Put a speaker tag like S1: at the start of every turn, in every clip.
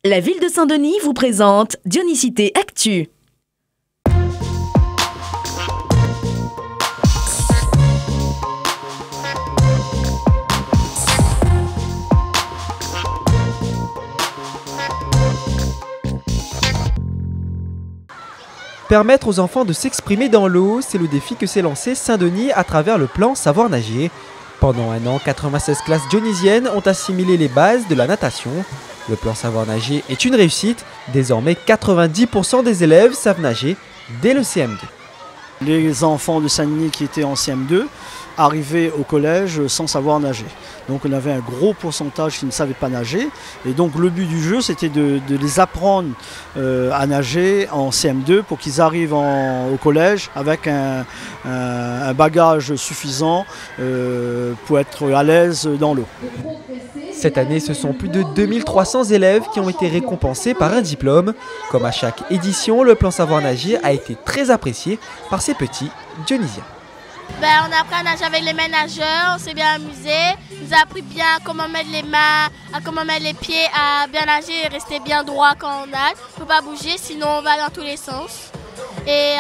S1: La ville de Saint-Denis vous présente Dionysité Actu.
S2: Permettre aux enfants de s'exprimer dans l'eau, c'est le défi que s'est lancé Saint-Denis à travers le plan Savoir nager. Pendant un an, 96 classes dionysiennes ont assimilé les bases de la natation. Le plan Savoir nager est une réussite. Désormais, 90% des élèves savent nager dès le CM2.
S3: Les enfants de Saint-Denis qui étaient en CM2 arrivaient au collège sans savoir nager. Donc on avait un gros pourcentage qui ne savaient pas nager. Et donc le but du jeu, c'était de les apprendre à nager en CM2 pour qu'ils arrivent au collège avec un bagage suffisant pour être à l'aise dans l'eau.
S2: Cette année, ce sont plus de 2300 élèves qui ont été récompensés par un diplôme. Comme à chaque édition, le plan Savoir nager a été très apprécié par ces petits dionysiens.
S4: On a appris à nager avec les mains nageurs, on s'est bien amusé. On nous a appris bien comment mettre les mains, à comment mettre les pieds, à bien nager et rester bien droit quand on nage. Il ne faut pas bouger, sinon on va dans tous les sens. Et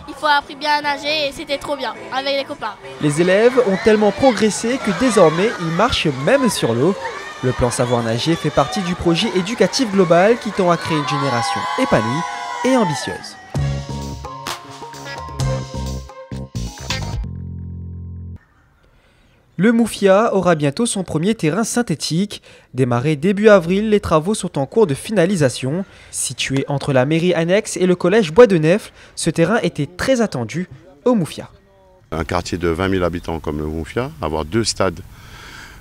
S4: il faut apprendre bien à nager et c'était trop bien avec les copains.
S2: Les élèves ont tellement progressé que désormais ils marchent même sur l'eau. Le plan Savoir nager fait partie du projet éducatif global qui tend à créer une génération épanouie et ambitieuse. Le Moufia aura bientôt son premier terrain synthétique. Démarré début avril, les travaux sont en cours de finalisation. Situé entre la mairie annexe et le collège Bois de Nefles, ce terrain était très attendu au Moufia.
S5: Un quartier de 20 000 habitants comme le Moufia, avoir 2 stades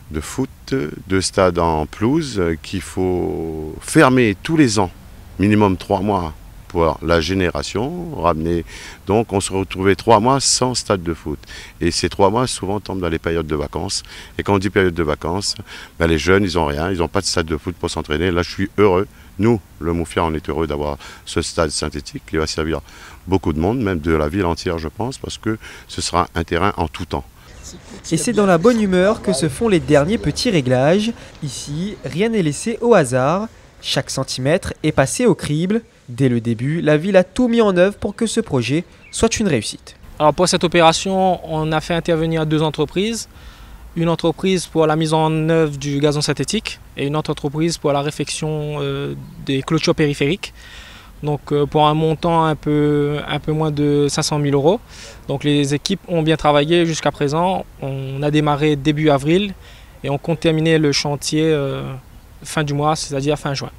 S5: de foot, 2 stades en pelouse qu'il faut fermer tous les ans, minimum 3 mois pour la génération, ramener. Donc on se retrouvait 3 mois sans stade de foot. Et ces 3 mois souvent tombent dans les périodes de vacances. Et quand on dit période de vacances, les jeunes, ils n'ont rien, ils n'ont pas de stade de foot pour s'entraîner. Là je suis heureux. Nous, le Moufia, on est heureux d'avoir ce stade synthétique qui va servir beaucoup de monde, même de la ville entière je pense, parce que ce sera un terrain en tout temps.
S2: Et c'est dans la bonne humeur que se font les derniers petits réglages. Ici, rien n'est laissé au hasard. Chaque centimètre est passé au crible. Dès le début, la ville a tout mis en œuvre pour que ce projet soit une réussite.
S6: Alors pour cette opération, on a fait intervenir 2 entreprises. Une entreprise pour la mise en œuvre du gazon synthétique et une autre entreprise pour la réfection des clôtures périphériques. Donc pour un montant un peu moins de 500 000 €. Donc les équipes ont bien travaillé jusqu'à présent. On a démarré début avril et on compte terminer le chantier fin du mois, c'est-à-dire fin juin.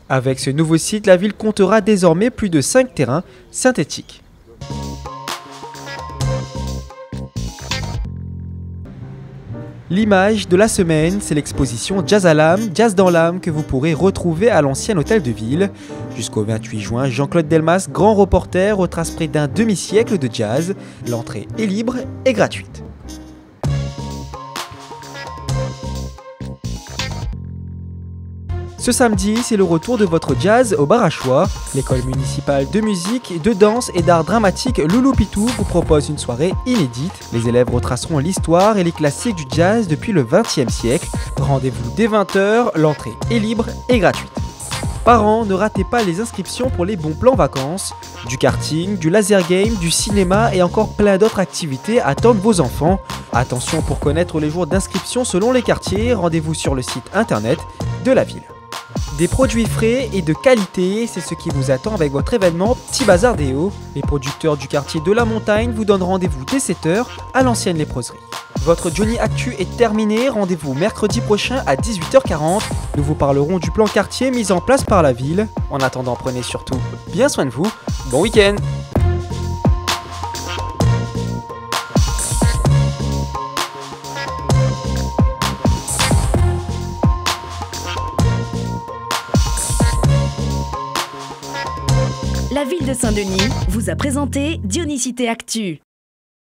S2: Avec ce nouveau site, la ville comptera désormais plus de 5 terrains synthétiques. L'image de la semaine, c'est l'exposition Jazz à l'âme, Jazz dans l'âme que vous pourrez retrouver à l'ancien hôtel de ville. Jusqu'au 28 juin, Jean-Claude Delmas, grand reporter, retrace près d'un demi-siècle de jazz. L'entrée est libre et gratuite. Ce samedi, c'est le retour de votre jazz au Bar à Choix. L'école municipale de musique, de danse et d'art dramatique Loulou Pitou vous propose une soirée inédite. Les élèves retraceront l'histoire et les classiques du jazz depuis le XXe siècle. Rendez-vous dès 20 h, l'entrée est libre et gratuite. Parents, ne ratez pas les inscriptions pour les bons plans vacances. Du karting, du laser game, du cinéma et encore plein d'autres activités attendent vos enfants. Attention, pour connaître les jours d'inscription selon les quartiers, rendez-vous sur le site internet de la ville. Des produits frais et de qualité, c'est ce qui vous attend avec votre événement Petit Bazar Déo. Les producteurs du quartier de la Montagne vous donnent rendez-vous dès 7 h à l'ancienne léproserie. Votre Johnny Actu est terminé, rendez-vous mercredi prochain à 18 h 40. Nous vous parlerons du plan quartier mis en place par la ville. En attendant, prenez surtout bien soin de vous. Bon week-end!
S1: La ville de Saint-Denis vous a présenté Dionysité Actu.